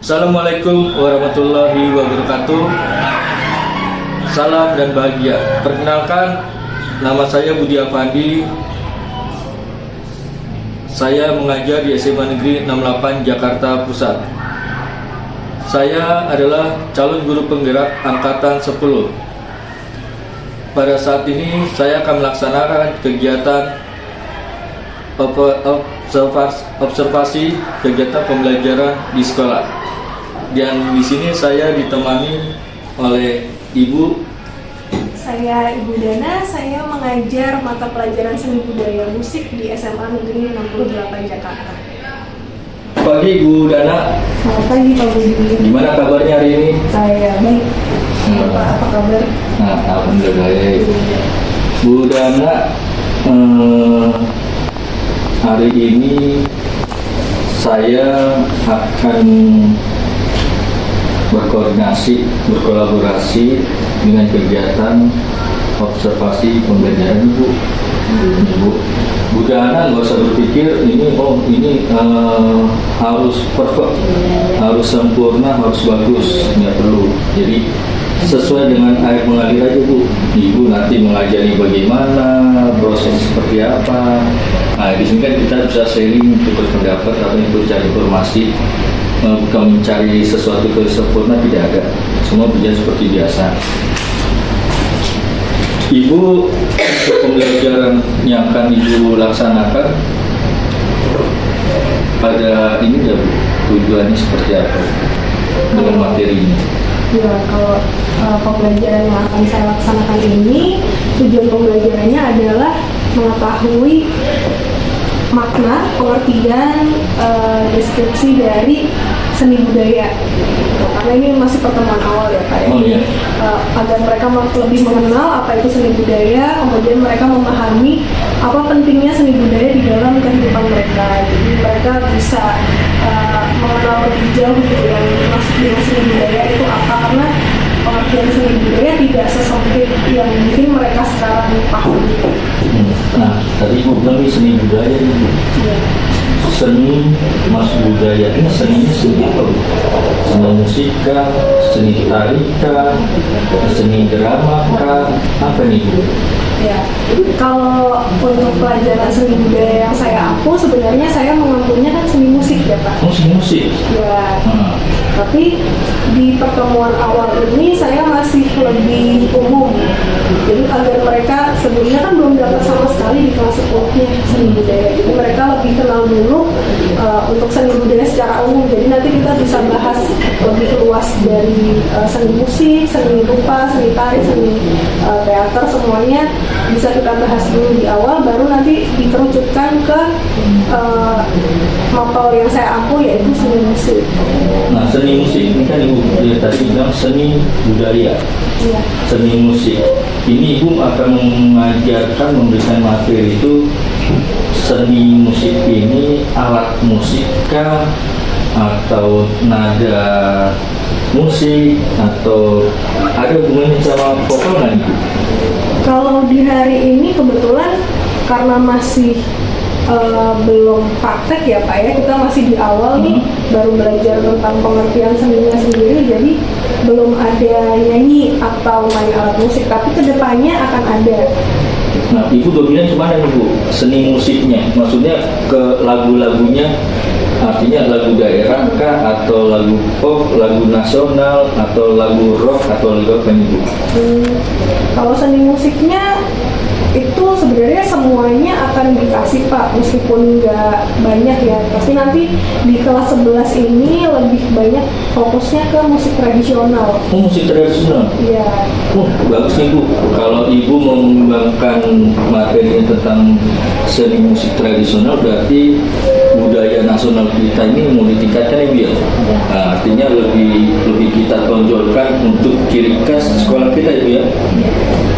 Assalamualaikum warahmatullahi wabarakatuh. Salam dan bahagia. Perkenalkan, nama saya Budi Afandi. Saya mengajar di SMA Negeri 68 Jakarta Pusat. Saya adalah calon guru penggerak angkatan 10. Pada saat ini saya akan melaksanakan kegiatan observasi kegiatan pembelajaran di sekolah. Dan di sini saya ditemani oleh Ibu. Saya Ibu Dana, saya mengajar mata pelajaran seni budaya musik di SMA Negeri 68 Jakarta. Pagi Ibu Dana. Selamat pagi Pak Budi. Gimana kabarnya hari ini? Saya baik. Bapak apa kabar? Nah, alhamdulillah baik. Bu Dana, hari ini saya akan berkolaborasi dengan kegiatan observasi pembelajaran Ibu. Bu Dana nggak usah berpikir ini harus perfect, harus sempurna, harus bagus, nggak perlu. Jadi sesuai dengan air mengalir aja Bu. Ibu nanti mengajari bagaimana, proses seperti apa. Nah di sini kan kita bisa sharing untuk berpendapat atau ikut cari informasi. Bukan mencari sesuatu kesempurnaan, tidak ada. Semua berjalan seperti biasa. Ibu, untuk pembelajaran yang akan Ibu laksanakan pada ini ya Bu, tujuannya seperti apa dengan materinya? Ya, kalau pembelajaran yang akan saya laksanakan ini, tujuan pembelajarannya adalah mengetahui makna, pengertian, deskripsi dari seni budaya. Karena ini masih pertemuan awal ya Pak. Agar mereka lebih mengenal apa itu seni budaya, kemudian mereka memahami apa pentingnya seni budaya di dalam kehidupan mereka. Jadi mereka bisa mengenal lebih jauh gitu yang dimaksud dengan seni budaya itu apa, karena pengertian seni budaya tidak sesempit yang mungkin mereka sekarang pahami. Nah, tadi Ibu bilang ini seni budaya ini. Ya. Seni masuk budaya ini seni apa Bu? Seni musika, seni tarika, seni drama kah? Apa nih Bu? Ya, kalau untuk pelajaran seni budaya yang saya ampu, sebenarnya saya mengampunya kan seni musik ya Pak. Oh, seni musik? Ya, tapi di pertemuan awal ini saya masih lebih umum. Jadi agar mereka sebelumnya kan belum dapat sama sekali di kelas 10-nya seni budaya. Jadi mereka lebih kenal dulu untuk seni budaya secara umum. Jadi nanti kita bisa bahas lebih luas dari seni musik, seni rupa, seni tari, seni teater, semuanya bisa kita bahas dulu di awal, baru nanti dikerucutkan ke mapel yang saya ampu, yaitu seni musik. Nah, seni musik ini kan Ibu tadi bilang seni budaya, Ya. seni musik. Ini Ibu akan mengajarkan, memberikan materi itu seni musik ini alat musikkah atau nada musik atau ada hubungannya sama vokal nggak Ibu? Kalau di hari ini kebetulan karena masih belum praktek ya Pak ya, kita masih di awal nih, baru belajar tentang pengertian seninya sendiri, jadi belum ada nyanyi atau main alat musik, tapi kedepannya akan ada. Nah, Ibu dominan kemana nih Bu? Seni musiknya, maksudnya ke lagu-lagunya, artinya lagu daerah kah, atau lagu pop, lagu nasional, atau lagu rock, atau lagu apa nih Bu? Kalau seni musiknya itu sebenarnya semuanya akan dikasih Pak, meskipun nggak banyak ya, tapi nanti di kelas 11 ini lebih banyak fokusnya ke musik tradisional. Oh, musik tradisional? Iya. Bagus nih Bu, kalau Ibu mau mengembangkan materi tentang seni musik tradisional, berarti budaya nasional kita ini mau ditingkatkan ya Bu ya? Nah, artinya lebih kita tonjolkan untuk ciri khas sekolah kita ya Bu ya?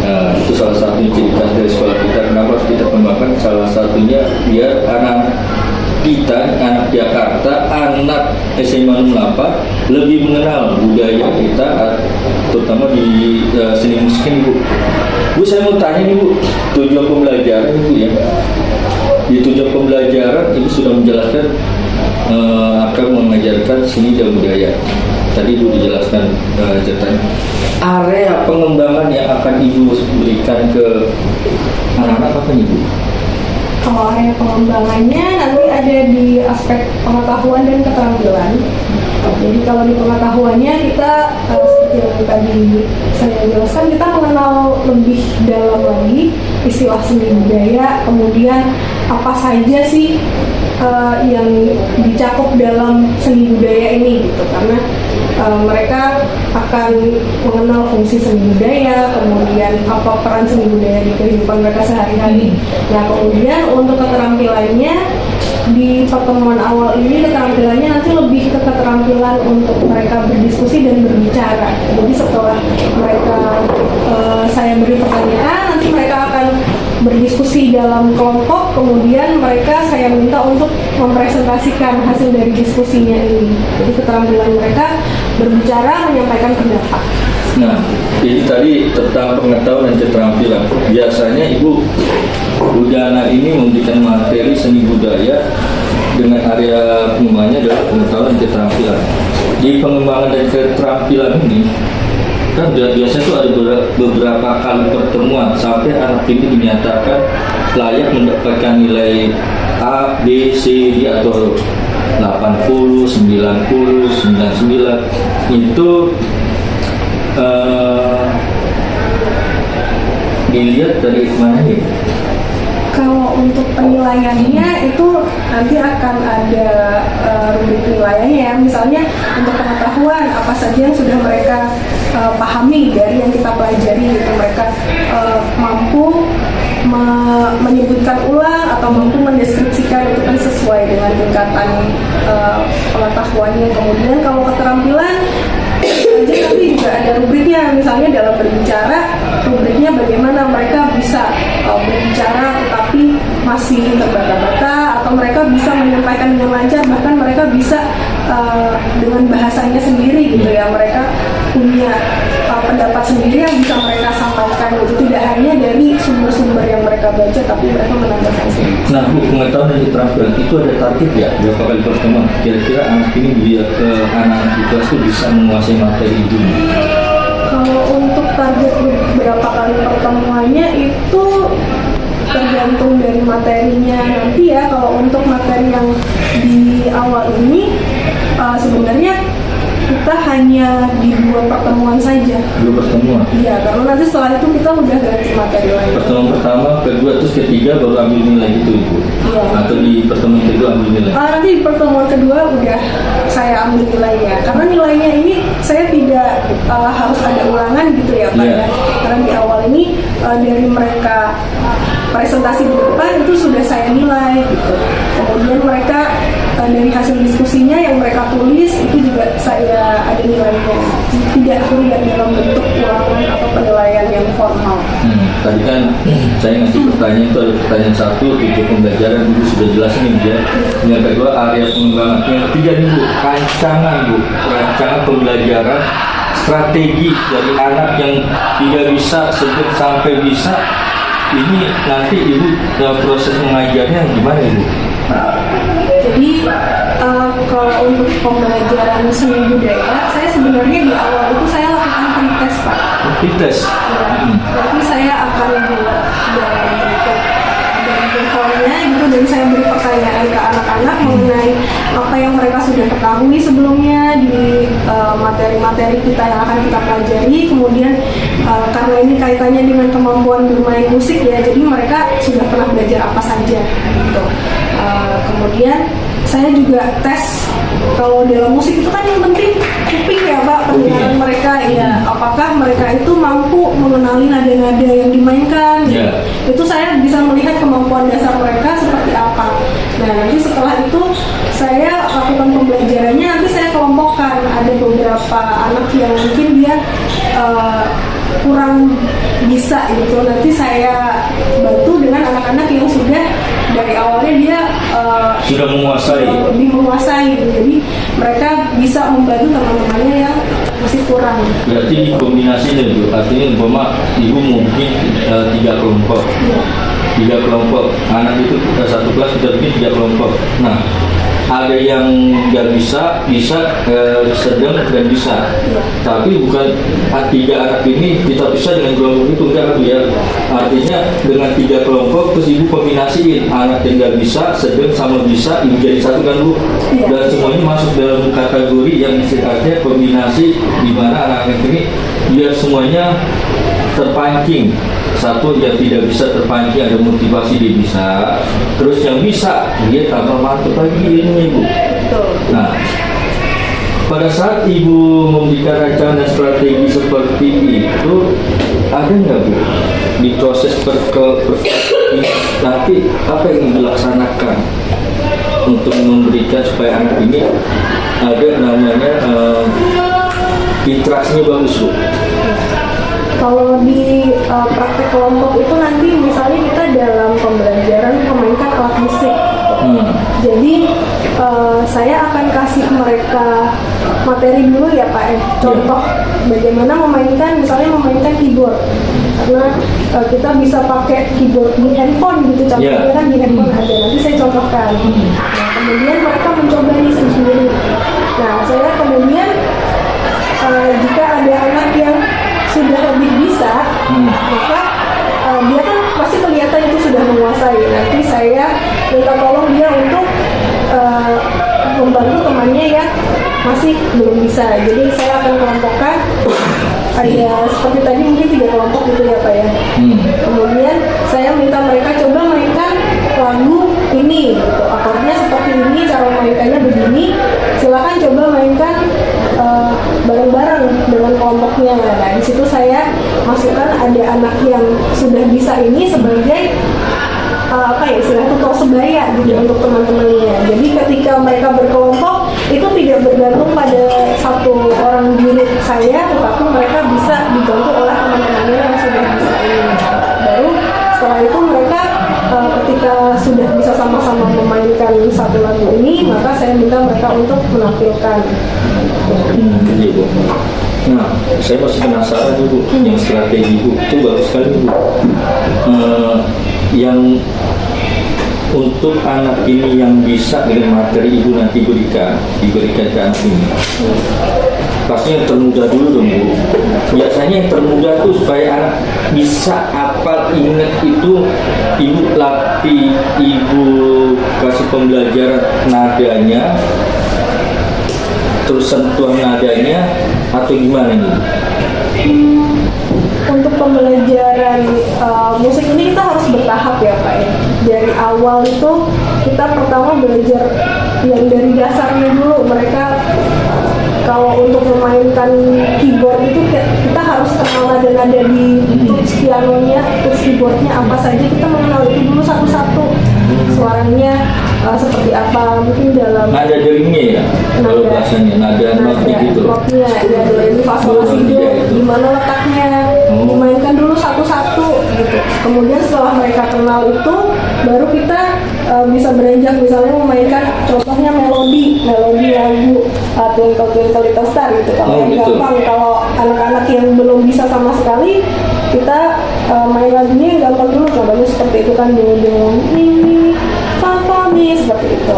Nah, itu salah satu ciri khas dari sekolah kita. Kenapa harus kita kembangkan? Salah satunya biar anak kita, anak Jakarta, anak SMA 68 lebih mengenal budaya kita, terutama di seni musik ini Bu. Bu, saya mau tanya nih Bu, tujuan pembelajaran Bu ya. Di tujuan pembelajaran ini sudah menjelaskan akan mengajarkan seni dan budaya. Tadi Ibu dijelaskan ceritanya. Area pengembangan yang akan Ibu berikan ke anak-anak apa nih Bu? Kalau area pengembangannya nanti ada di aspek pengetahuan dan keterampilan. Jadi kalau di pengetahuannya kita seperti yang tadi saya jelaskan, kita mengenal lebih dalam lagi istilah seni budaya, kemudian apa saja sih yang dicakup dalam seni budaya ini gitu, karena mereka akan mengenal fungsi seni budaya, kemudian apa peran seni budaya di kehidupan mereka sehari-hari. Nah kemudian untuk keterampilannya di pertemuan awal ini, keterampilannya nanti lebih ke keterampilan untuk mereka berdiskusi dan berbicara. Jadi setelah mereka saya beri pertanyaan, nanti mereka akan berdiskusi dalam kelompok, kemudian mereka saya minta untuk mempresentasikan hasil dari diskusinya ini. Jadi keterampilan mereka berbicara, menyampaikan pendapat. Nah, ini tadi tentang pengetahuan dan keterampilan. Biasanya Ibu Udana ini memberikan materi seni budaya dengan area pengembangannya adalah pengetahuan dan keterampilan. Di pengembangan dan keterampilan ini kan biasanya itu ada beberapa kali pertemuan sampai anak ini dinyatakan layak mendapatkan nilai A, B, C, D atau 80, 90, 99 itu dilihat dari mana ya? Kalau untuk penilaiannya itu nanti akan ada rubrik penilaiannya ya. Misalnya untuk pengetahuan apa saja yang sudah mereka pahami dari yang kita pelajari, gitu. Mereka mampu menyebutkan ulang atau mampu mendeskripsikan, itu kan sesuai dengan tingkatan pengetahuannya. Kemudian kalau keterampilan aja nanti juga ada rubriknya, misalnya dalam berbicara rubriknya bagaimana mereka bisa berbicara tetapi masih terbata-bata, atau mereka bisa menyampaikan dengan lancar, bahkan mereka bisa dengan bahasanya sendiri gitu ya, mereka punya pendapat sendiri yang bisa mereka sampaikan gitu, tidak hanya dari sumber-sumber yang mereka baca tapi mereka menambahkan sendiri. Nah Bu, pengetahuan dan keterampilan itu ada target ya berapa kali pertemuan? Kira-kira anak ini anak-anak di kelas itu bisa menguasai materi itu? Kalau untuk target berapa kali pertemuannya itu tergantung dari materinya nanti ya. Kalau untuk materi yang di awal ini sebenarnya kita hanya di 2 pertemuan saja. 2 pertemuan? Iya, karena nanti setelah itu kita udah ganti materi lain. Pertemuan pertama, kedua, terus ketiga baru ambil nilai gitu Ibu? Iya. Atau di pertemuan kedua ambil nilai? Nanti di pertemuan kedua udah saya ambil nilainya, karena nilainya ini saya tidak harus ada ulangan gitu ya Pak. Yeah. Karena di awal ini dari mereka presentasi di depan itu sudah saya nilai gitu. Kemudian mereka dari hasil diskusinya yang mereka tulis itu juga saya ada nilainya. Tidak terlihat dalam bentuk ulangan atau penilaian yang formal. Tadi kan saya ngasih pertanyaan itu ada pertanyaan 1 tujuh pembelajaran Ibu sudah jelasin nih ya. Yang kedua area pengembangan. Yang ketiga nih Bu, rancangan pembelajaran strategi dari anak yang tidak bisa sebut sampai bisa. Ini nanti Ibu dalam proses mengajarnya gimana Ibu? Jadi kalau untuk pembelajaran seni budaya, saya sebenarnya di awal itu saya lakukan pretest Pak. Pretest? Ya, berarti saya akan buat dalam bentuk formnya gitu, dan saya beri pertanyaan ke anak-anak mengenai apa yang mereka sudah ketahui sebelumnya di materi-materi kita yang akan kita pelajari. Kemudian karena ini kaitannya dengan kemampuan bermain musik ya, jadi mereka sudah pernah belajar apa saja gitu. Kemudian saya juga tes, kalau dalam musik itu kan yang penting kuping ya Pak, pendengaran mereka ya, apakah mereka itu mampu mengenali nada-nada yang dimainkan. Itu saya bisa melihat kemampuan dasar mereka seperti apa. Nah nanti setelah itu saya lakukan pembelajarannya, nanti saya kelompokkan, ada beberapa anak yang mungkin dia kurang bisa gitu, nanti saya bantu dengan anak-anak yang sudah dari awalnya dia sudah menguasai gitu. Jadi mereka bisa membantu teman-temannya yang masih kurang. Berarti dikombinasi nih Bu, artinya umpama Ibu mau bikin 3 kelompok. Ya. 3 kelompok anak itu satu kelas kita bikin 3 kelompok. Nah ada yang nggak bisa, sedang dan bisa. Tapi bukan tiga anak ini kita bisa dengan kelompok itu, enggak Bu ya. Artinya dengan 3 kelompok terus ibu kombinasiin anak yang nggak bisa, sedang sama bisa, ibu jadi satu kan Bu. Dan semuanya masuk dalam kategori yang istilahnya kombinasi di mana anak-anak ini biar semuanya terpancing. Satu yang tidak bisa terpancing, ada motivasi dia bisa, terus yang bisa dia tambah mantap lagi ilmunya Bu. Nah, pada saat ibu memberikan rencana strategi seperti itu, ada nggak Bu di proses nanti apa yang dilaksanakan untuk memberikan supaya anak ini ada namanya interaksinya bagus Bu? Kalau di praktek kelompok itu nanti misalnya kita dalam pembelajaran memainkan alat musik. Jadi saya akan kasih mereka materi dulu ya Pak ya. Contoh bagaimana memainkan, misalnya memainkan keyboard. Karena kita bisa pakai keyboard di handphone gitu, contohnya kan di handphone ada. Nanti saya contohkan. Nah, kemudian mereka mencoba ini sendiri. Nah, saya kemudian jika ada anak yang sudah lebih bisa, maka dia kan pasti kelihatan itu sudah menguasai. Nanti saya minta tolong dia untuk membantu temannya yang masih belum bisa. Jadi saya akan kelompokkan, ada seperti tadi mungkin 3 kelompok gitu ya Pak ya. Kemudian saya minta mereka coba mainkan lagu ini, gitu. Akordnya seperti ini, cara mainkannya begini. Silakan coba mainkan bareng-bareng dengan kelompoknya. Nah, di situ saya masukkan ada anak yang sudah bisa ini sebagai istilahnya tutor sebaya gitu untuk teman-temannya. Jadi ketika mereka berkelompok itu tidak bergantung pada satu orang guru saya, tetapi mereka bisa dibantu oleh teman-temannya yang sudah bisa ini. Baru setelah itu mereka ketika sudah bisa sama-sama memainkan satu lagu ini, maka saya minta mereka untuk menampilkan. Iya Bu. Nah, saya masih penasaran Bu, yang strategi Bu itu bagus sekali Bu. Yang untuk anak ini yang bisa dengan materi ibu nanti diberikan ke anak ini, pasti yang termuda dulu dong Bu. Biasanya yang termuda tuh supaya anak bisa hafal ingat itu, ibu latih, ibu kasih pembelajaran nadanya, terus sentuhan nadanya, atau gimana nih? Untuk pembelajaran musik ini kita harus bertahap ya Pak ya. Dari awal itu kita pertama belajar yang dari dasarnya dulu. Mereka kalau untuk memainkan keyboard itu kita harus kenal nada-nada di tuts pianonya, tuts keyboardnya apa saja, kita mengenal itu dulu satu-satu. Suaranya seperti apa, mungkin dalam nada deringnya ya, kalau bahasanya nada notnya gitu. Notnya ya, do re mi fa sol la si do, di mana letaknya, dimainkan dulu satu-satu gitu. Kemudian setelah mereka kenal itu, baru kita bisa beranjak misalnya memainkan contohnya melodi lagu Twinkle Twinkle Little Star gitu. Kalau yang gampang, kalau anak-anak yang belum bisa sama sekali, kita main lagunya yang gampang dulu, contohnya seperti itu kan, do mi fa fa mi, seperti itu.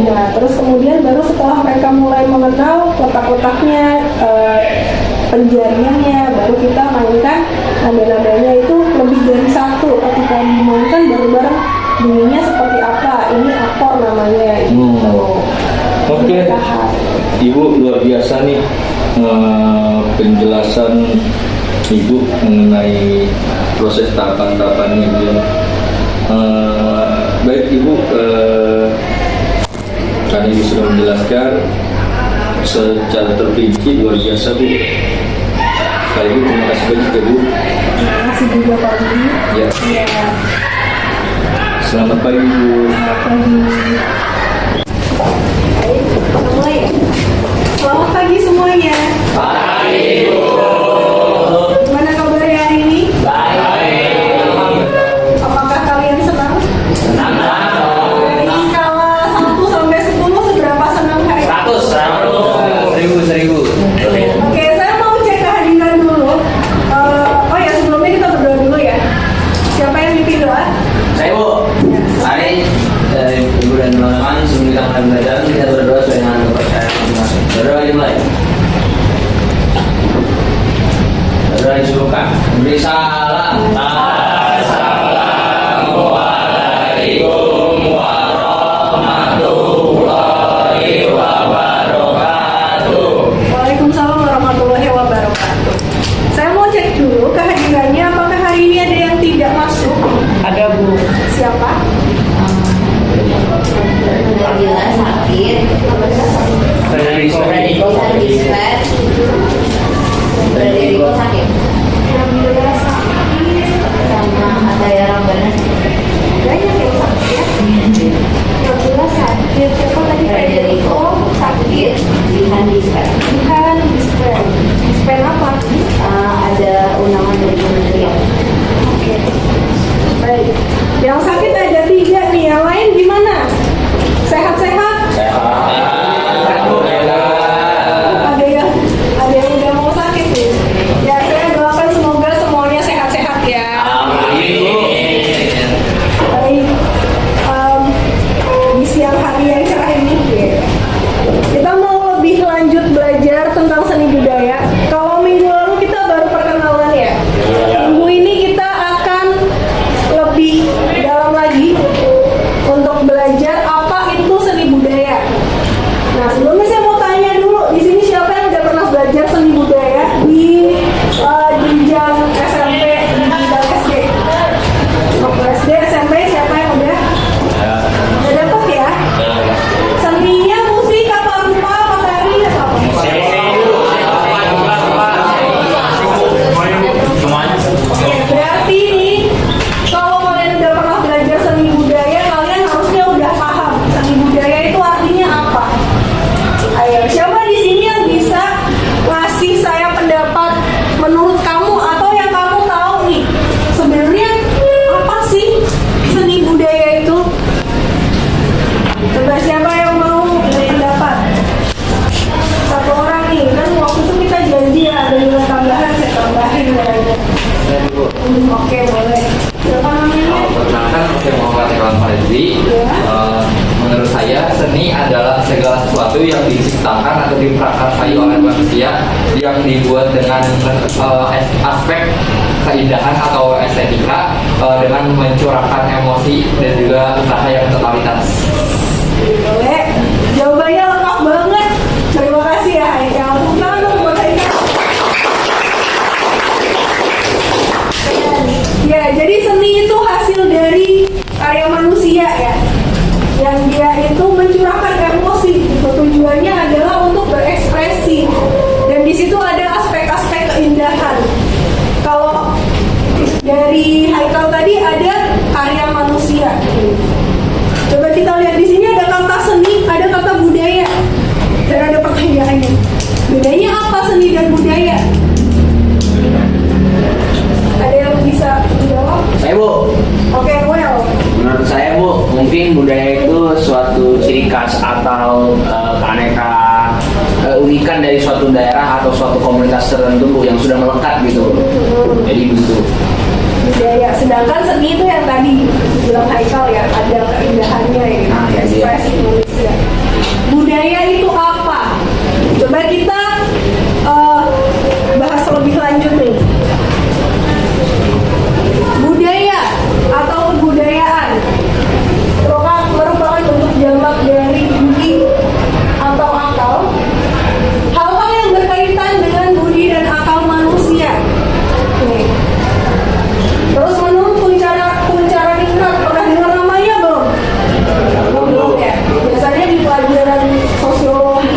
Nah, terus kemudian baru setelah mereka mulai mengenal letak-letaknya, penjariannya, baru kita mainkan nada-nadanya itu lebih dari satu. Ketika dimainkan bareng-bareng, bunyinya seperti apa, ini akor namanya gitu. Oke. Ibu luar biasa nih penjelasan Ibu mengenai proses tahapan-tahapannya gitu. Baik Ibu, karena Ibu sudah menjelaskan secara terperinci, luar biasa Bu. Sekali lagi terima kasih banyak ya Bu. Terima kasih juga Pak Budi. Ya. Selamat pagi Bu. Selamat pagi. Mulai. Selamat pagi semuanya. Pagi Bu. Gimana kabarnya hari ini? Baik. Apakah kalian senang? Senang. Di skala 1 sampai 10 seberapa senang hari ini? 100. 1000. Oke, saya mau cek kehadiran dulu. Oh ya, sebelumnya kita berdoa dulu ya. Siapa yang mimpin doa? Saya Bu. Mari dan teman-teman, sebelum kita mulai belajar, kita berdoa sesuai dengan kepercayaan masing-masing. Berdoa dimulai. Berdoa disuruhkan. Beri salam. Assalamualaikum warahmatullahi wabarakatuh. Waalaikumsalam warahmatullahi wabarakatuh. Saya mau cek dulu kehadirannya, apakah hari ini ada yang tidak masuk? Ada Bu. Siapa? Nabila sakit, Frederico. Frederico sakit, Nabila sakit. sama Ataya Rabbana Banyak yang sakit ya. Nabila sakit. Siapa tadi? Frederico sakit di Handisper. Bukan dispen. Dispen apa? Ada undangan dari kementerian. Oke. Baik. Yang sakit ada 3 nih. Yang lain gimana? Sehat-sehat? Ada yang udah mau sakit nih. Ya saya doakan semoga semuanya sehat-sehat ya. Baik. Di siang hari yang cerah ini kita mau lebih lanjut belajar tentang seni budaya. Kalau minggu lalu kita baru perkenalan ya. Minggu ini kita akan lebih dalam lagi untuk belajar apa itu seni budaya. Nah, sebelumnya saya mau tanya dulu, di sini siapa yang udah pernah belajar seni budaya di jenjang SMP, di jenjang SD? Waktu SD, SMP, siapa yang udah? Udah dapet ya? Seninya musik, apa rupa, apa tari, apa apa? Oke, berarti nih, kalau kalian udah pernah belajar seni budaya, kalian harusnya udah paham seni budaya itu artinya apa. Ayo, siapa di sini yang bisa ngasih saya pendapat menurut kamu atau yang kamu tahu nih sebenarnya apa sih seni budaya itu? Coba siapa yang mau berpendapat? Satu orang nih, kan waktu itu kita janji ya ada nilai tambahan, saya tambahin nilainya. Oke, boleh. Siapa namanya? Perkenalkan, saya Muhammad Iqbal Faridzi. Menurut saya, seni adalah segala sesuatu yang diciptakan atau diprakarsai oleh manusia yang dibuat dengan aspek keindahan atau estetika dengan mencurahkan emosi dan juga usaha yang totalitas. Boleh. Jawabannya lengkap banget. Terima kasih ya Haikal. Tepuk tangan dong buat Haikal. Ya, jadi seni itu hasil dari karya manusia ya. Yang dia itu mencurahkan emosi. Gitu. Tujuannya adalah untuk berekspresi. Dan di situ ada aspek-aspek keindahan. Kalau dari Haikal tadi ada karya manusia. Coba kita lihat di sini ada kata seni, ada kata budaya, dan ada pertanyaannya. Bedanya apa seni dan budaya? Ada yang bisa menjawab? Saya Bu, Oke, well. menurut saya Bu, mungkin budaya itu suatu ciri khas atau keunikan dari suatu daerah atau suatu komunitas tertentu Bu yang sudah melekat gitu. Jadi begitu. Budaya. Sedangkan seni itu yang tadi bilang Haikal ya, ada keindahannya ya, ekspresi manusia. Budaya itu apa? Coba kita bahas lebih lanjut nih. Budaya atau kebudayaan merupakan bentuk jamak dari budi atau akal. Hal-hal yang berkaitan dengan budi dan akal manusia. Nih. Terus menurut Kuncara Ningrat, pernah dengar namanya belum? Belum ya. Biasanya di pelajaran sosiologi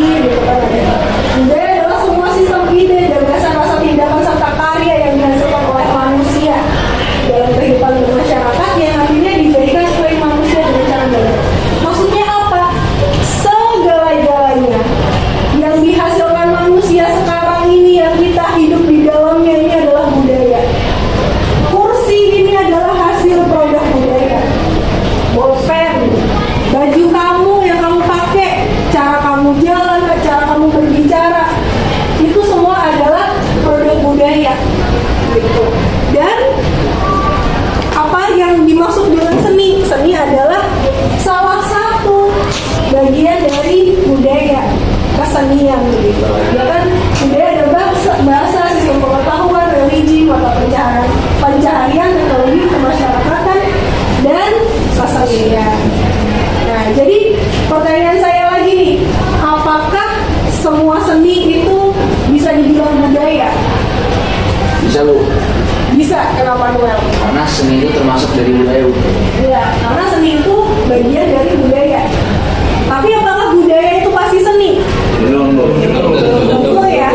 kesenian gitu. Ya kan budaya ada bahasa, sistem pengetahuan, religi, mata pencaharian, teknologi, kemasyarakatan, dan kesenian. Nah, jadi pertanyaan saya lagi nih, apakah semua seni itu bisa dibilang budaya? Bisa Bu, Bisa, kenapa Noel? karena seni itu termasuk dari budaya Bu. Ya, karena seni itu bagian dari budaya. Tapi apakah budaya itu pasti seni? Belum Bu. Betul ya?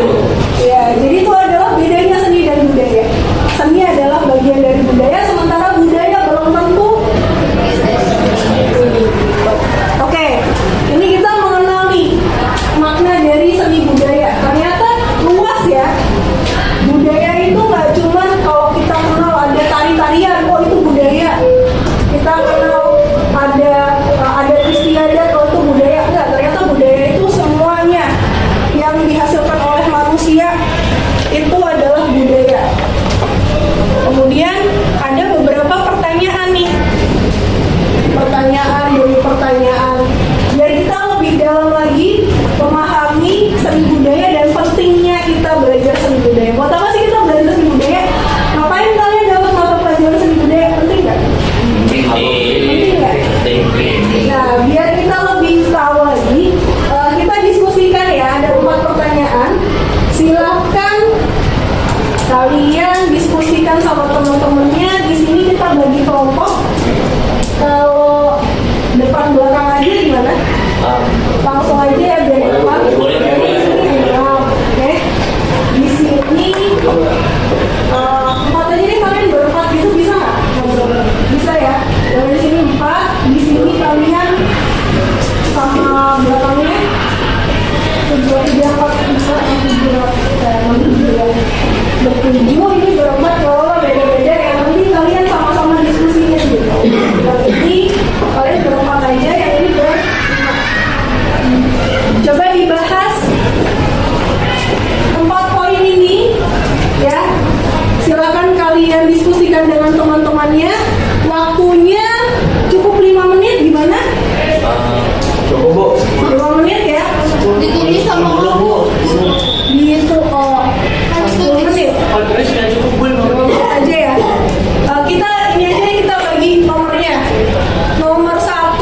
Ya, jadi itu adalah bedanya seni dan budaya. Seni adalah bagian dari budaya, sementara budaya belum tentu. Oke, ini kita mengenal nih makna dari seni budaya. Ternyata luas ya. Budaya itu nggak cuma kalau kita kenal ada tari-tarian, oh itu budaya. Kita kenal ada istiadat, oh itu budaya. Enggak, ternyata budaya itu semuanya yang dihasilkan oleh manusia itu adalah budaya. Kemudian ada beberapa pertanyaan nih. Pertanyaan demi pertanyaan. Biar kita lebih dalam lagi memahami seni budaya dan pentingnya kita belajar seni budaya. Buat apa sih kita belajar seni budaya? Ngapain kalian dapat mata pelajaran seni budaya? Penting nggak? Penting nggak? Nah, biar kita lebih tahu lagi, kita diskusikan ya. Ada 4 pertanyaan. Silakan kalian diskusikan sama teman-temannya. Di sini kita bagi kelompok. Kalau depan belakang aja gimana? Langsung aja ya biar depan. Oke. Di sini 4 aja nih, kalian berempat gitu bisa nggak? Bisa ya. Dari sini 4, di sini kalian sama belakangnya 7, 3, 4, 5, 6, 7, 8, 9, 10, 7. Ini berempat, kalau beda-beda yang penting kalian sama-sama diskusinya gitu. Yang ini kalian berempat aja, yang ini berlima. Coba dibahas 4 poin ini ya. Silakan kalian diskusikan dengan teman-temannya. Waktunya cukup 5 menit, gimana? Cukup Bu. 5 menit ya. Ditulis sama lo. Gitu, oh 10 menit aja ya. Kita ini aja, kita bagi nomornya. Nomor 1,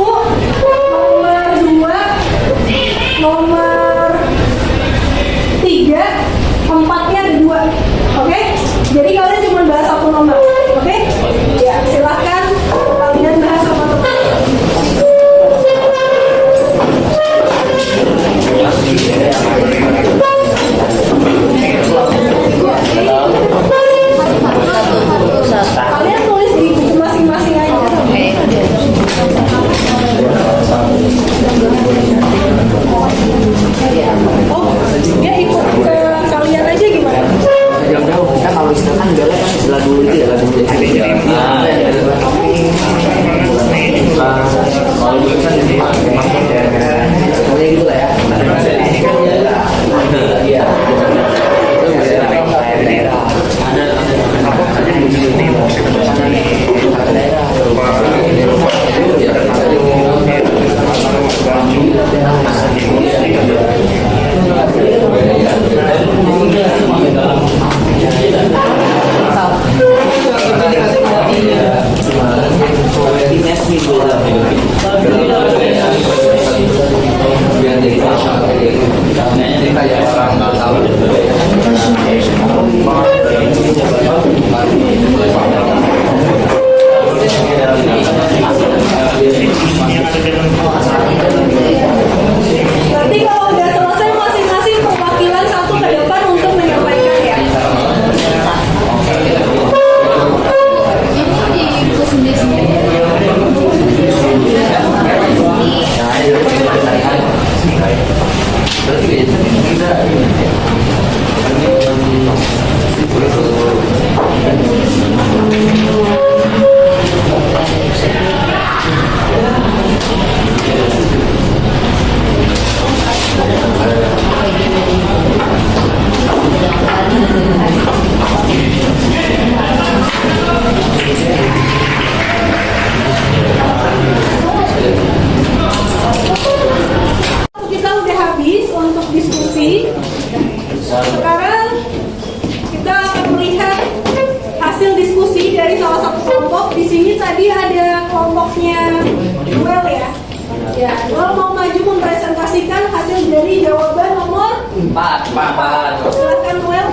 nomor 2, nomor 3, 4-nya ada 2. Oke? Jadi kalian cuma bahas 1 nomor. Oke? Ya, silahkan kalian bahas sama teman. Kalian tulis di buku masing-masing aja. Oh, dia ikut ke kalian aja gimana? Jauh-jauh. Kan kalau istilah kan jalan kan sebelah dulu itu ya, lagu dulu. Kalau dulu kan jadi pokoknya gitu lah ya. Iya. Nanti kalau udah selesai masing-masing perwakilan satu ke depan untuk menyampaikan ya. Ya, Noel mau maju mempresentasikan hasil dari jawaban nomor 4. silakan Noel.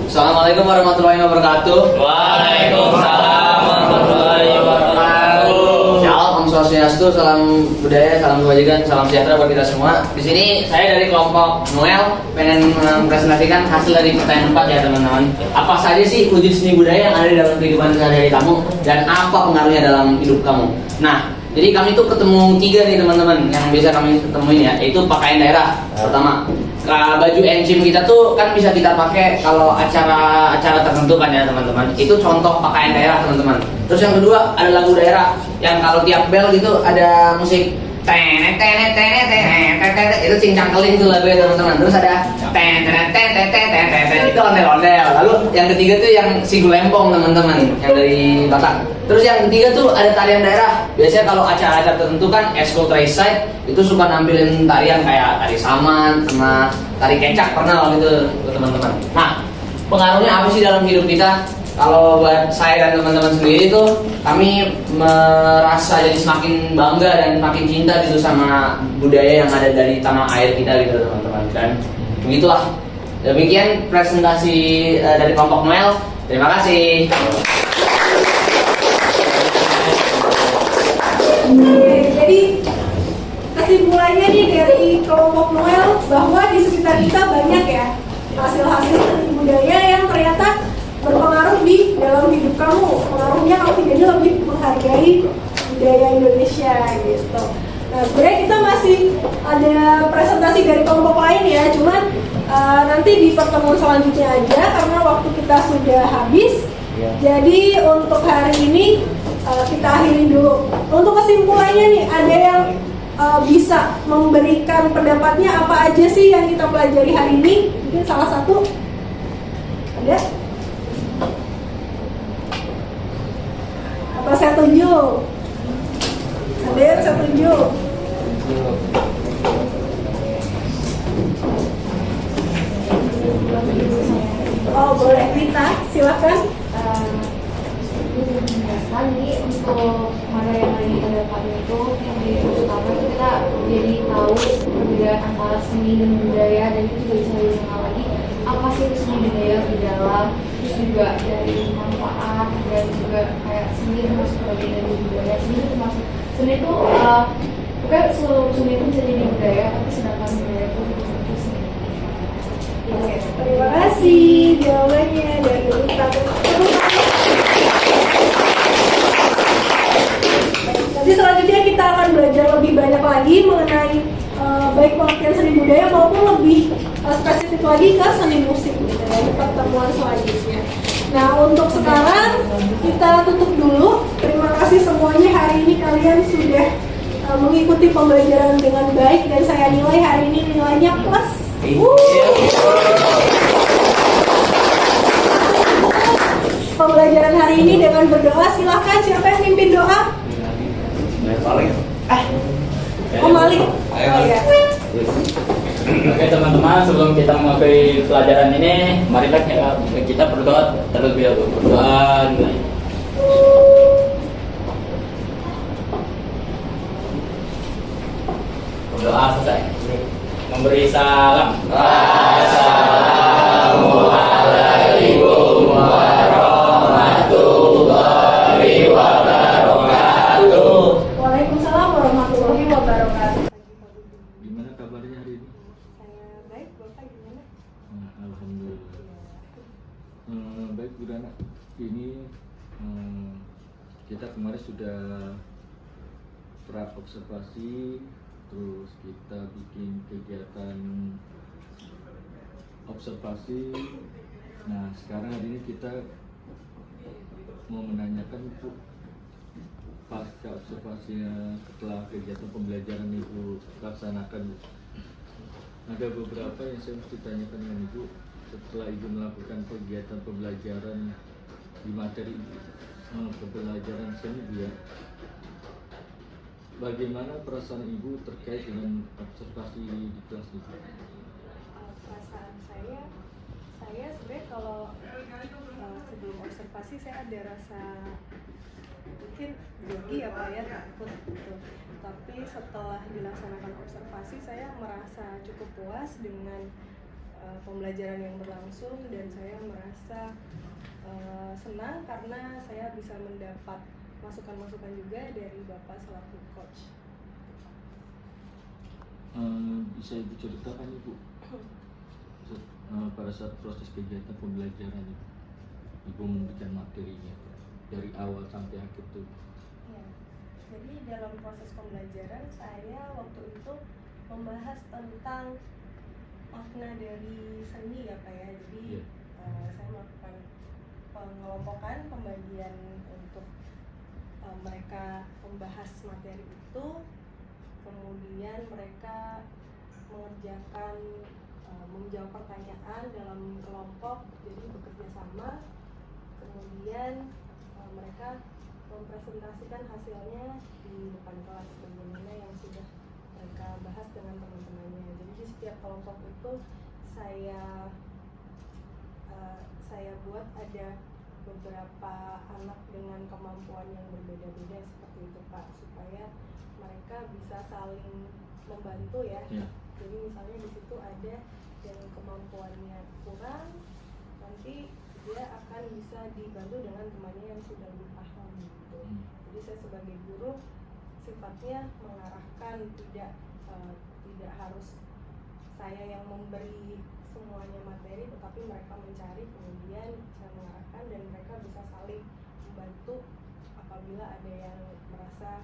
Assalamualaikum warahmatullahi wabarakatuh. Waalaikumsalam warahmatullahi wabarakatuh. Shalom, Om Swastiastu, salam budaya, salam kebajikan, salam sejahtera buat kita semua. Di sini saya dari kelompok Noel pengen mempresentasikan hasil dari pertanyaan 4 ya teman-teman. Apa saja sih wujud seni budaya yang ada di dalam kehidupan sehari-hari kamu dan apa pengaruhnya dalam hidup kamu? Nah, jadi kami tuh ketemu 3 nih teman-teman yang bisa kami ketemuin ya, yaitu pakaian daerah pertama. Baju encim kita tuh kan bisa kita pakai kalau acara tertentu kan ya teman-teman. Itu contoh pakaian daerah teman-teman. Terus yang kedua ada lagu daerah yang kalau tiap bel gitu ada musik tenet tenet tenet tenet tenet, itu cincang keling tuh lagunya teman-teman. Terus ada tenet tenet tenet tenet tenet, itu ondel-ondel. Lalu yang ketiga tuh yang sigu lempong teman-teman yang dari Batak. Terus yang ketiga tuh ada tarian daerah. Biasanya kalau acara-acara tertentu kan Eskul Trayside itu suka nampilin tarian kayak tari saman sama tari kecak, pernah waktu itu teman-teman. Nah, pengaruhnya apa sih dalam hidup kita? Kalau buat saya dan teman-teman sendiri itu kami merasa jadi semakin bangga dan semakin cinta gitu sama budaya yang ada dari tanah air kita gitu teman-teman. Dan begitulah. Demikian presentasi dari kelompok Noel. Terima kasih. Oke, jadi kesimpulannya nih dari kelompok Noel bahwa di sekitar kita banyak ya hasil-hasil seni budaya yang ternyata berpengaruh di dalam hidup kamu. Pengaruhnya kamu jadi lebih menghargai budaya Indonesia gitu. Nah, sebenarnya kita masih ada presentasi dari kelompok lain ya, cuman nanti di pertemuan selanjutnya aja karena waktu kita sudah habis. Jadi untuk hari ini kita akhiri dulu. Untuk kesimpulannya nih, ada yang bisa memberikan pendapatnya apa aja sih yang kita pelajari hari ini? Mungkin salah satu ada? Apa saya tunjuk? Ada yang saya tunjuk? Oh boleh, Rita, silakan. Ini untuk mana yang lagi kita dapat itu yang pertama itu kita jadi tahu perbedaan antara seni dan budaya, dan itu juga bisa dikenal lagi apa sih itu seni budaya di dalam, terus juga dari manfaat dan juga kayak seni termasuk bagian dari budaya. Seni itu termasuk seni itu bukan seluruh seni itu bisa jadi budaya, tapi sedangkan budaya itu bisa jadi seni. Oke, terima kasih jawabannya dari Rita. Nanti selanjutnya kita akan belajar lebih banyak lagi mengenai baik pengertian seni budaya maupun lebih spesifik lagi ke seni musik gitu ya, di pertemuan selanjutnya. Nah untuk sekarang kita tutup dulu. Terima kasih semuanya, hari ini kalian sudah mengikuti pembelajaran dengan baik dan saya nilai hari ini nilainya plus. Pembelajaran hari ini dengan berdoa. Silahkan siapa yang mimpin doa? Oh Malik. Oh ya. Oke teman-teman, sebelum kita mengakhiri pelajaran ini, marilah kita berdoa terlebih dahulu. Berdoa dulu. Berdoa selesai. Memberi salam. Assalamualaikum warahmatullahi wabarakatuh. Waalaikumsalam warahmatullahi wabarakatuh. Gimana kabarnya hari ini? Saya baik, Bapak gimana? Alhamdulillah. Baik Bu Dana, ini kita kemarin sudah observasi, terus kita bikin kegiatan observasi. Nah sekarang hari ini kita mau menanyakan Bu, pasca observasinya setelah kegiatan pembelajaran Ibu laksanakan, ada beberapa yang saya mesti tanyakan dengan Ibu setelah Ibu melakukan kegiatan pembelajaran di materi pembelajaran seni ya. Bagaimana perasaan Ibu terkait dengan observasi di kelas itu? Perasaan saya sebenarnya kalau sebelum observasi saya ada rasa pikir grogi apa ya, takut gitu. Tapi setelah dilaksanakan observasi saya merasa cukup puas dengan pembelajaran yang berlangsung, dan saya merasa senang karena saya bisa mendapat masukan-masukan juga dari Bapak selaku coach. Bisa Ibu ceritakan Ibu pada saat proses kegiatan pembelajaran Ibu memberikan materinya dari awal sampai akhir tuh. Ya, jadi dalam proses pembelajaran saya waktu itu membahas tentang makna dari seni ya Pak ya. Jadi saya melakukan pengelompokan, pembagian untuk mereka membahas materi itu, kemudian mereka mengerjakan menjawab pertanyaan dalam kelompok, jadi bekerja sama, kemudian mereka mempresentasikan hasilnya di depan kelas bagaimana yang sudah mereka bahas dengan teman-temannya. Jadi di setiap kelompok itu saya buat ada beberapa anak dengan kemampuan yang berbeda-beda seperti itu Pak, supaya mereka bisa saling membantu ya. Jadi misalnya di situ ada yang kemampuannya kurang, nanti dia akan bisa dibantu dengan temannya yang sudah lebih paham gitu. Jadi saya sebagai guru sifatnya mengarahkan, tidak harus saya yang memberi semuanya materi, tetapi mereka mencari, kemudian saya mengarahkan dan mereka bisa saling membantu apabila ada yang merasa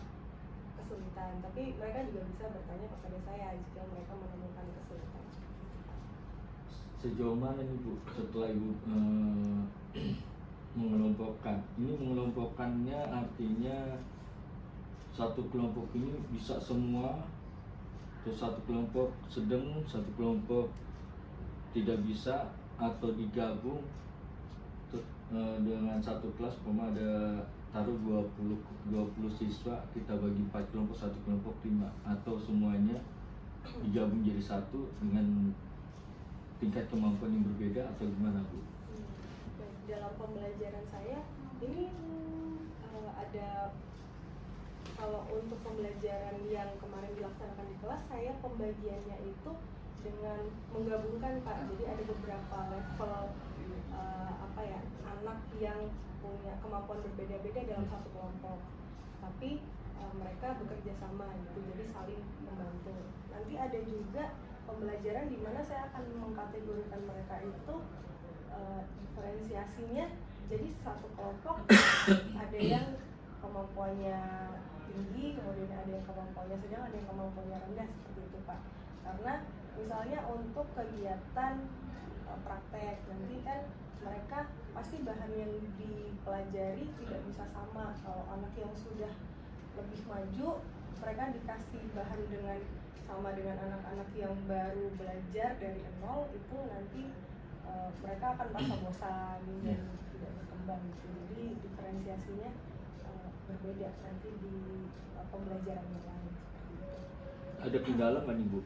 kesulitan. Tapi mereka juga bisa bertanya kepada saya jika mereka menemukan kesulitan. Sejauh mana Ibu setelah Ibu mengelompokkan? Ini mengelompokkannya artinya satu kelompok ini bisa semua, terus satu kelompok sedang, satu kelompok tidak bisa, atau digabung dengan satu kelas, ada taruh 20 siswa, kita bagi 4 kelompok, satu kelompok 5, atau semuanya digabung jadi satu dengan tingkat kemampuan yang berbeda, atau gimana Bu? Dalam pembelajaran saya ini ada, kalau untuk pembelajaran yang kemarin dilaksanakan di kelas, saya pembagiannya itu dengan menggabungkan Pak. Jadi ada beberapa level anak yang punya kemampuan berbeda-beda dalam satu kelompok, tapi mereka bekerja sama gitu, jadi saling membantu. Nanti ada juga pembelajaran di mana saya akan mengkategorikan mereka itu diferensiasinya. Jadi satu kelompok ada yang kemampuannya tinggi, kemudian ada yang kemampuannya sedang, ada yang kemampuannya rendah, seperti itu Pak. Karena misalnya untuk kegiatan praktek nanti kan mereka pasti bahan yang dipelajari tidak bisa sama. Kalau anak yang sudah lebih maju, mereka dikasih bahan dengan sama dengan anak-anak yang baru belajar dari nol, itu nanti mereka akan merasa bosan dan tidak berkembang gitu. Jadi diferensiasinya berbeda nanti di pembelajaran yang lain. Ada kendala nggak nih Bu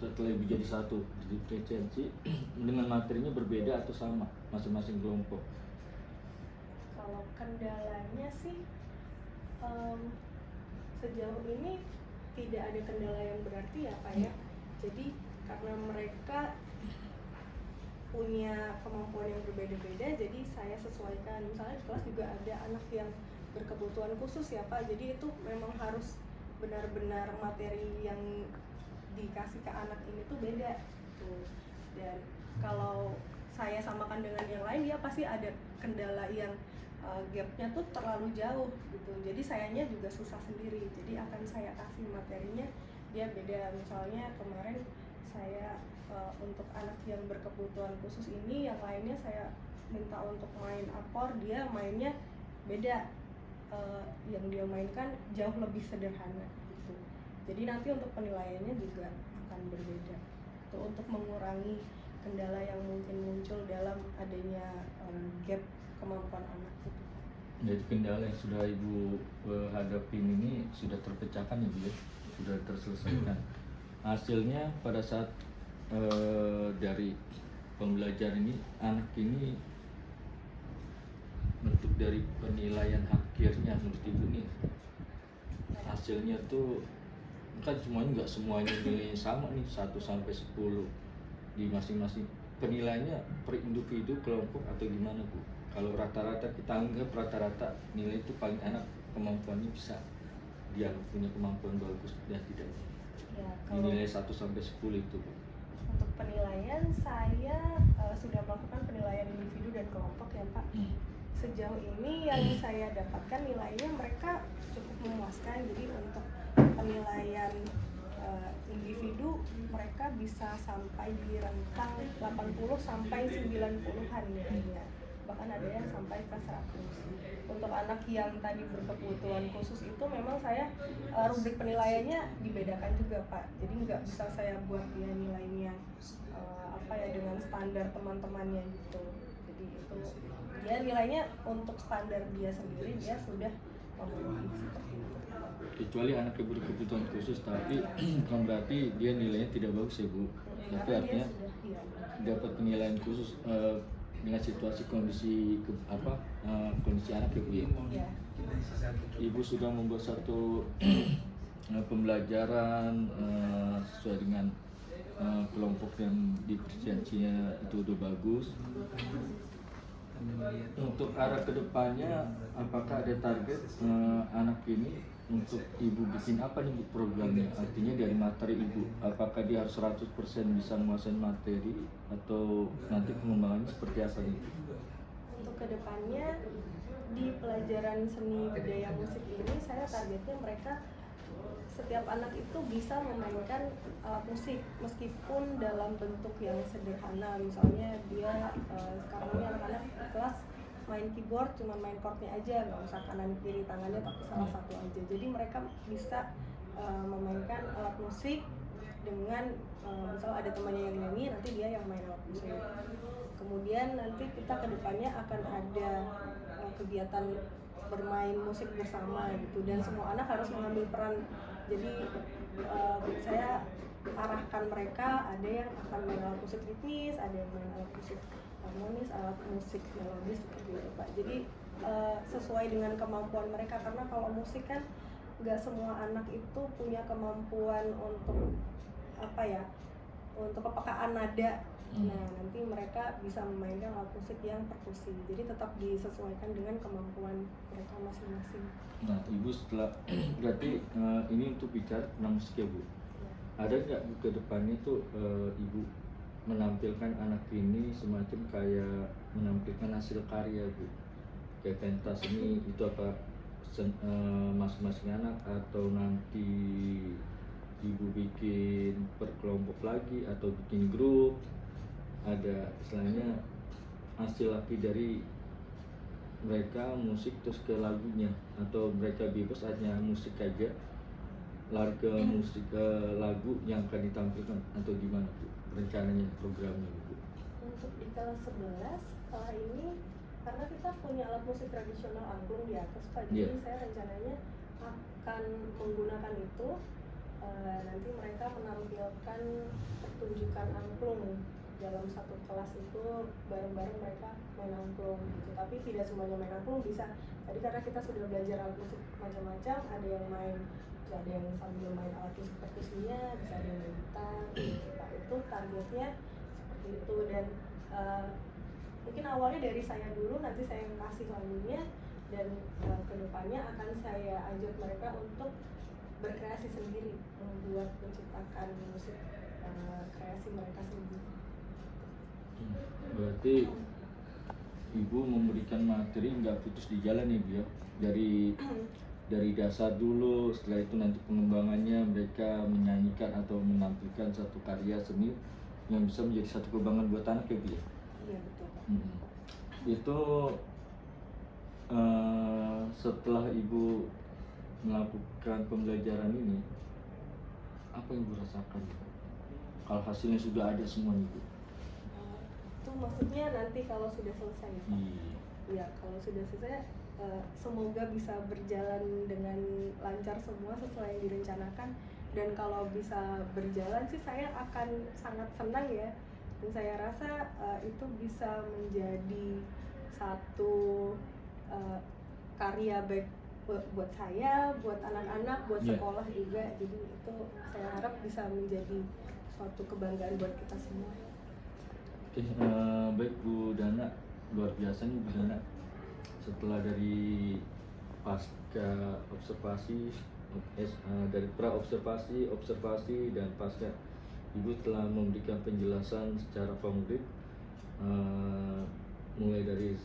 setelah Ibu jadi satu, jadi diferensiasi dengan materinya berbeda atau sama masing-masing kelompok? Kalau kendalanya sih sejauh ini tidak ada kendala yang berarti ya Pak ya. Jadi karena mereka punya kemampuan yang berbeda-beda, jadi saya sesuaikan. Misalnya di kelas juga ada anak yang berkebutuhan khusus ya Pak, jadi itu memang harus benar-benar materi yang dikasih ke anak ini tuh beda tuh. Dan kalau saya samakan dengan yang lain, dia pasti ada kendala yang gapnya tuh terlalu jauh gitu, jadi sayanya juga susah sendiri. Jadi akan saya kasih materinya dia beda. Misalnya kemarin saya untuk anak yang berkebutuhan khusus ini, yang lainnya saya minta untuk main akor, dia mainnya beda. Yang dia mainkan jauh lebih sederhana gitu. Jadi nanti untuk penilaiannya juga akan berbeda. Itu untuk mengurangi kendala yang mungkin muncul dalam adanya gap kemampuan anak itu. Jadi kendala yang sudah Ibu hadapin ini sudah terpecahkan ya Bu ya? Sudah terselesaikan. Hasilnya pada saat dari pembelajaran ini, anak ini bentuk dari penilaian hak akhirnya menurut ibu nih hasilnya tuh kan nggak semuanya nilainya sama nih 1 sampai 10 di masing-masing penilaiannya per individu kelompok atau gimana Bu? Kalau rata-rata kita anggap rata-rata nilai itu paling enak kemampuannya bisa dia punya kemampuan bagus dan tidak Ya, dinilai 1 sampai 10 itu Bu. untuk penilaian saya sudah melakukan penilaian individu dan kelompok ya Pak. Sejauh ini yang saya dapatkan nilainya mereka cukup memuaskan. Jadi untuk penilaian individu mereka bisa sampai di rentang 80 sampai 90-an nilainya. Bahkan ada yang sampai ke 100. Untuk anak yang tadi berkebutuhan khusus itu memang saya rubrik penilaiannya dibedakan juga Pak. Jadi nggak bisa saya buat dia nilainya dengan standar teman-temannya gitu. Jadi itu dia nilainya untuk standar dia sendiri dia sudah memenuhi seperti itu. Kecuali anak yang berkebutuhan khusus tapi bukan berarti dia nilainya tidak bagus ya Bu. Tapi Karena dia artinya sudah dapat penilaian khusus dengan situasi kondisi kondisi anak ya Bu ya. ya. Ibu sudah membuat satu pembelajaran sesuai dengan kelompok yang dipersiapkannya itu udah bagus. Untuk arah kedepannya, apakah ada target anak ini untuk ibu bikin apa nih Bu programnya? Artinya dari materi ibu, apakah dia harus 100% bisa menguasai materi atau nanti pengembangannya seperti apa nih? Untuk kedepannya di pelajaran seni budaya musik ini saya targetnya mereka setiap anak itu bisa memainkan alat musik meskipun dalam bentuk yang sederhana. Misalnya dia sekarang ini anak-anak di kelas main keyboard cuma main chordnya aja, nggak usah kanan kiri tangannya tapi salah satu aja. Jadi mereka bisa memainkan alat musik dengan misal ada temannya yang nyanyi, nanti dia yang main alat musik. Kemudian nanti kita kedepannya akan ada kegiatan bermain musik bersama gitu, dan semua anak harus mengambil peran. Jadi saya arahkan mereka, ada yang akan main alat musik ritmis, ada yang main alat musik harmonis, alat musik melodis seperti itu Pak. Jadi sesuai dengan kemampuan mereka, karena kalau musik kan nggak semua anak itu punya kemampuan untuk untuk kepekaan nada. Nah, nanti mereka bisa memainkan alat musik yang perkusi. Jadi tetap disesuaikan dengan kemampuan mereka masing-masing. Nah, Ibu setelah berarti ini untuk bicara tentang musik ya Bu. Ada nggak Bu ke depannya tuh Ibu menampilkan anak ini semacam kayak menampilkan hasil karya Bu? Kayak pentas ini itu apa masing-masing anak atau nanti Ibu bikin per kelompok lagi atau bikin grup? Ada istilahnya hasil akhir dari mereka musik terus ke lagunya, atau mereka bebas hanya musik aja lari ke musik ke lagu yang akan ditampilkan atau gimana Bu rencananya programnya Bu? Untuk di kelas 11 setelah ini karena kita punya alat musik tradisional angklung di atas Pak, jadi saya rencananya akan menggunakan itu. Nanti mereka menampilkan pertunjukan angklung dalam satu kelas itu, bareng-bareng mereka main angklung gitu. Tapi tidak semuanya main angklung bisa. Tadi karena kita sudah belajar alat musik macam-macam, ada yang main, ada yang sambil main alat musik perkusinya, bisa ada yang main gitar gitu. Pak, itu targetnya seperti itu. Dan mungkin awalnya dari saya dulu, nanti saya yang kasih lagunya, dan kedepannya akan saya ajak mereka untuk berkreasi sendiri, membuat, menciptakan musik kreasi mereka sendiri. Berarti Ibu memberikan materi nggak putus di jalan ya Bu ya, dari dasar dulu, setelah itu nanti pengembangannya mereka menyanyikan atau menampilkan satu karya seni yang bisa menjadi satu kebanggaan buat anak ya Bu ya? Iya betul Pak. Itu setelah Ibu melakukan pembelajaran ini, apa yang Ibu rasakan? Kalau hasilnya sudah ada semua Ibu? Itu maksudnya nanti kalau sudah selesai ya Pak? Ya, kalau sudah selesai semoga bisa berjalan dengan lancar semua sesuai yang direncanakan. Dan kalau bisa berjalan sih saya akan sangat senang ya. Dan saya rasa itu bisa menjadi satu karya baik buat saya, buat anak-anak, buat Iya. sekolah juga. Jadi itu saya harap bisa menjadi suatu kebanggaan buat kita semua. Oke, baik Bu Dana, luar biasa nih Bu Dana. Setelah dari pasca observasi, dari pra observasi, observasi dan pasca, Ibu telah memberikan penjelasan secara konkret, mulai dari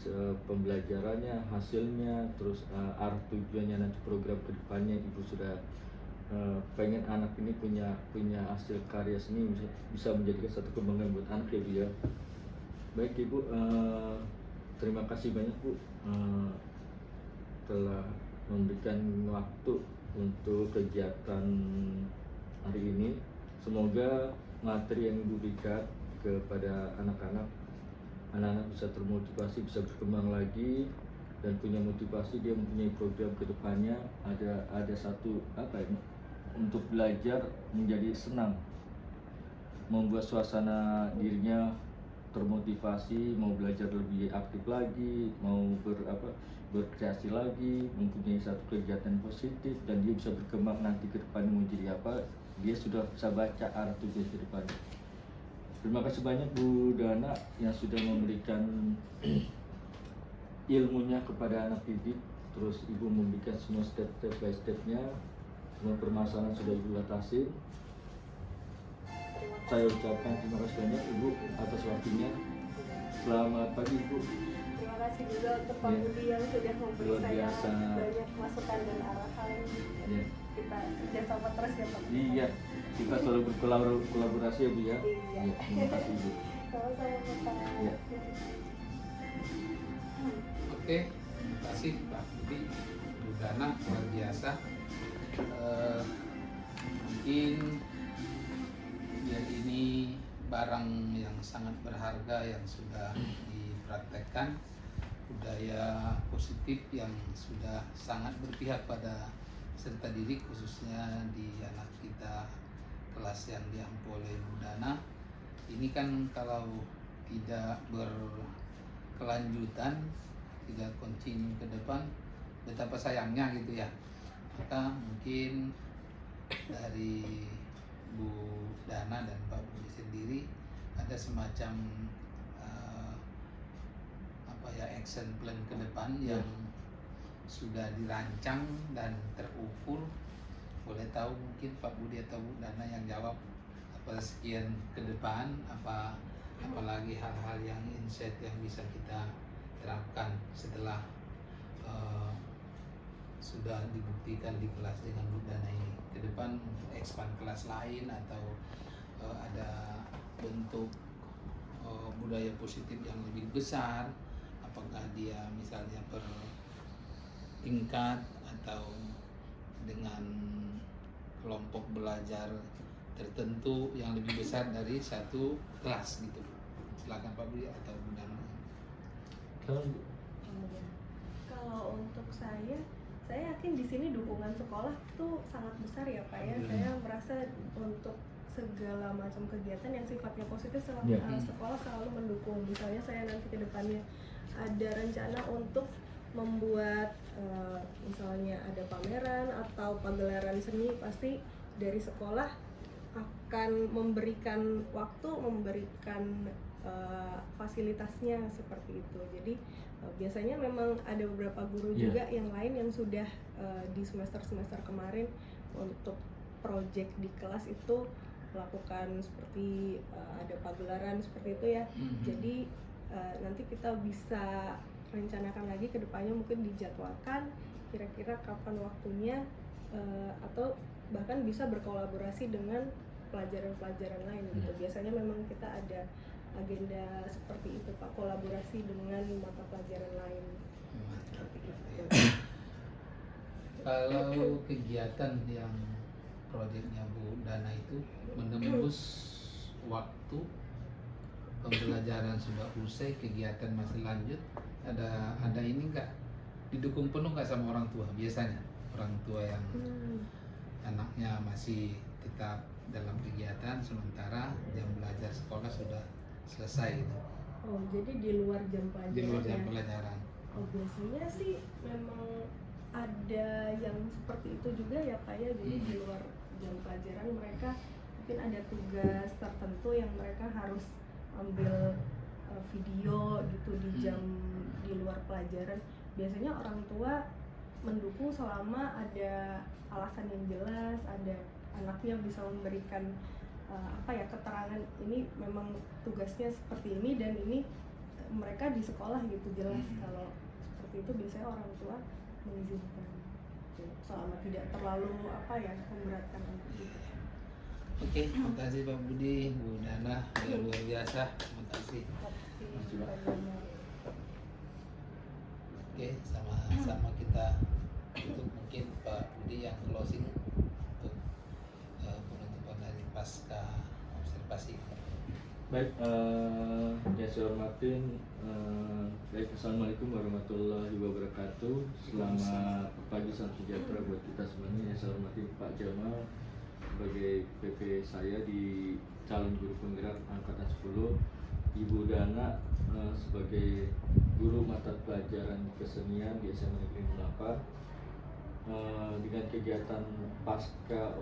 pembelajarannya, hasilnya, terus arah tujuannya nanti program kedepannya. Ibu sudah pengen anak ini punya hasil karya seni bisa menjadikan satu kebanggaan buat anak ya Bu ya. Baik Ibu, terima kasih banyak Bu telah memberikan waktu untuk kegiatan hari ini. Semoga materi yang Ibu berikan kepada anak-anak bisa termotivasi, bisa berkembang lagi dan punya motivasi, dia mempunyai program kedepannya, ada satu untuk belajar menjadi senang, membuat suasana dirinya termotivasi, mau belajar lebih aktif lagi, mau berkreasi lagi, mempunyai satu kegiatan positif, dan dia bisa berkembang nanti ke depannya mau jadi apa, dia sudah bisa baca arah tujuan ke depannya. Terima kasih banyak Bu Dana yang sudah memberikan ilmunya kepada anak didik, terus Ibu memberikan semua step by stepnya, semua permasalahan sudah Ibu atasi. Saya ucapkan terima kasih banyak Ibu atas waktunya. Selamat pagi Ibu. Terima kasih juga untuk Pak Iya. Budi yang sudah memberi Luar saya biasa. banyak masukan dan arahan. Iya. Kita kerjasama terus ya Pak. Iya, kita selalu berkolaborasi ya Bu ya. Iya. Terima kasih Ibu. Sama-sama Pak. Iya. Oke, terima kasih Pak Budi, Bu Dana, luar biasa. Mungkin ya ini barang yang sangat berharga yang sudah dipraktekkan, budaya positif yang sudah sangat berpihak pada serta didik, khususnya di anak kita kelas yang diampu oleh Bu Dana. Ini kan kalau tidak berkelanjutan, tidak continue ke depan, betapa sayangnya gitu ya. Maka mungkin dari Bu Dana dan Pak Budi sendiri ada semacam action plan ke depan yang sudah dirancang dan terukur. Boleh tahu mungkin Pak Budi atau Bu Dana yang jawab apa sekian ke depan, apalagi hal-hal yang insight yang bisa kita terapkan setelah sudah dibuktikan di kelas dengan Bu Dana ini. Ke depan untuk expand kelas lain atau ada bentuk budaya positif yang lebih besar, apakah dia misalnya per tingkat atau dengan kelompok belajar tertentu yang lebih besar dari satu kelas gitu. Silakan Pak Budi atau Bu Dana. Kalau untuk saya yakin di sini dukungan sekolah tuh sangat besar ya Pak ya. Saya merasa untuk segala macam kegiatan yang sifatnya positif sekolah selalu mendukung. Misalnya saya nanti ke depannya ada rencana untuk membuat misalnya ada pameran atau pagelaran seni, pasti dari sekolah akan memberikan waktu, memberikan fasilitasnya seperti itu. Jadi biasanya memang ada beberapa guru juga yang lain yang sudah di semester kemarin untuk project di kelas itu melakukan seperti ada pagelaran seperti itu ya. Jadi nanti kita bisa rencanakan lagi ke depannya, mungkin dijadwalkan kira-kira kapan waktunya, atau bahkan bisa berkolaborasi dengan pelajaran-pelajaran lain gitu. Biasanya memang kita ada agenda seperti itu Pak, kolaborasi dengan mata pelajaran lain. Kalau kegiatan yang proyeknya Bu Dana itu menembus waktu pembelajaran sudah usai, kegiatan masih lanjut, ada ini enggak didukung penuh nggak sama orang tua? Biasanya orang tua yang anaknya masih tetap dalam kegiatan sementara jam belajar sekolah sudah selesai gitu. Oh, jadi di luar jam pelajaran. Di luar jam pelajaran. Oh, biasanya sih memang ada yang seperti itu juga ya Pak ya. Jadi di luar jam pelajaran mereka mungkin ada tugas tertentu yang mereka harus ambil video gitu di jam di luar pelajaran. Biasanya orang tua mendukung selama ada alasan yang jelas, ada anaknya bisa memberikan keterangan ini memang tugasnya seperti ini dan ini mereka di sekolah gitu jelas. Kalau seperti itu biasanya orang tua mengizinkan selama tidak terlalu memberatkan gitu. Oke, terima kasih Pak Budi, Bu Nana, luar biasa. Terima kasih. Oke, sama-sama kita tutup mungkin Pak Budi yang closing untuk penutupan dari pasca observasi. Baik, yang saya hormatin, Assalamualaikum warahmatullahi wabarakatuh. Selamat pagi, salam sejahtera buat kita semuanya. Yang saya hormati Pak Jamal sebagai PP saya di calon guru penggerak angkatan 10, Ibu Dana sebagai guru mata pelajaran kesenian di SMA Negeri 8. Dengan kegiatan pasca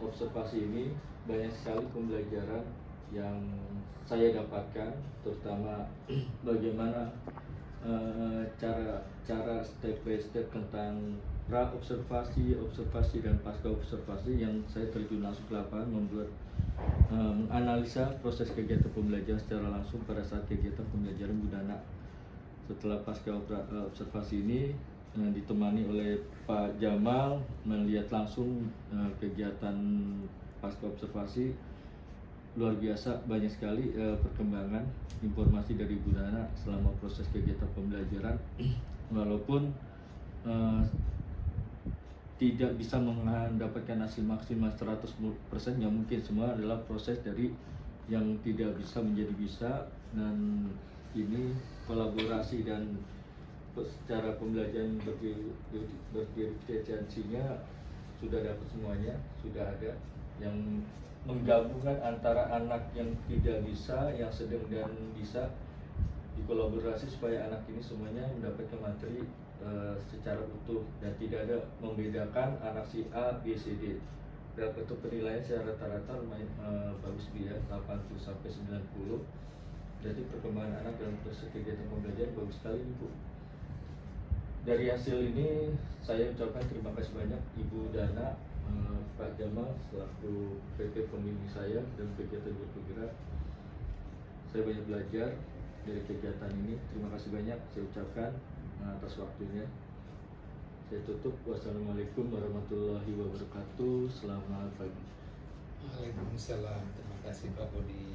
observasi ini banyak sekali pembelajaran yang saya dapatkan, terutama bagaimana cara step by step tentang pra observasi, observasi dan pasca observasi yang saya terjun langsung ke lapangan, membuat analisa proses kegiatan pembelajaran secara langsung pada saat kegiatan pembelajaran budana. Setelah pasca observasi ini ditemani oleh Pak Jamal melihat langsung kegiatan pasca observasi, luar biasa banyak sekali perkembangan informasi dari Bu Nana selama proses kegiatan pembelajaran. Walaupun tidak bisa mendapatkan hasil maksimal 100%, yang mungkin semua adalah proses dari yang tidak bisa menjadi bisa, dan ini kolaborasi dan secara pembelajaran berefisiensinya sudah dapat semuanya, sudah ada yang menggabungkan antara anak yang tidak bisa, yang sedang dan bisa, dikolaborasi supaya anak ini semuanya mendapatkan materi secara utuh dan tidak ada membedakan anak si A, B, C, D. Dan untuk penilaian secara rata-rata lumayan bagus ya, 80 sampai 90. Jadi perkembangan anak dalam proses kegiatan pembelajaran bagus sekali Bu. Dari hasil ini saya ucapkan terima kasih banyak Ibu Dana, Pak Jamal selaku PP pembimbing saya dan kegiatan bergerak. Saya banyak belajar dari kegiatan ini. Terima kasih banyak saya ucapkan atas waktunya. Saya tutup. Wassalamualaikum warahmatullahi wabarakatuh. Selamat pagi. Waalaikumsalam. Terima kasih Pak Budi.